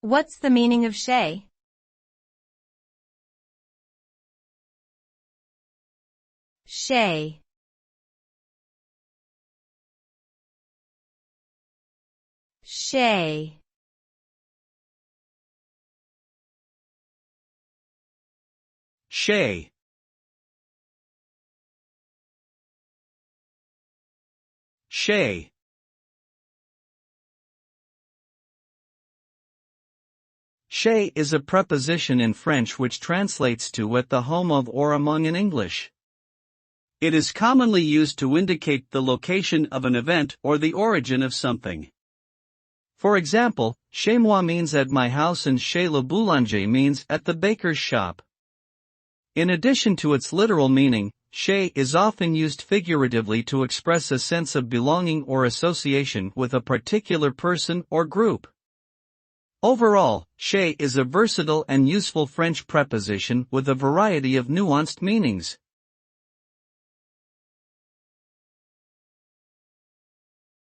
What's the meaning of chez? Chez. Chez. Chez. Chez. Chez is a preposition in French which translates to at the home of or among in English. It is commonly used to indicate the location of an event or the origin of something. For example, chez moi means at my house and chez le boulanger means at the baker's shop. In addition to its literal meaning, chez is often used figuratively to express a sense of belonging or association with a particular person or group. Overall, chez is a versatile and useful French preposition with a variety of nuanced meanings.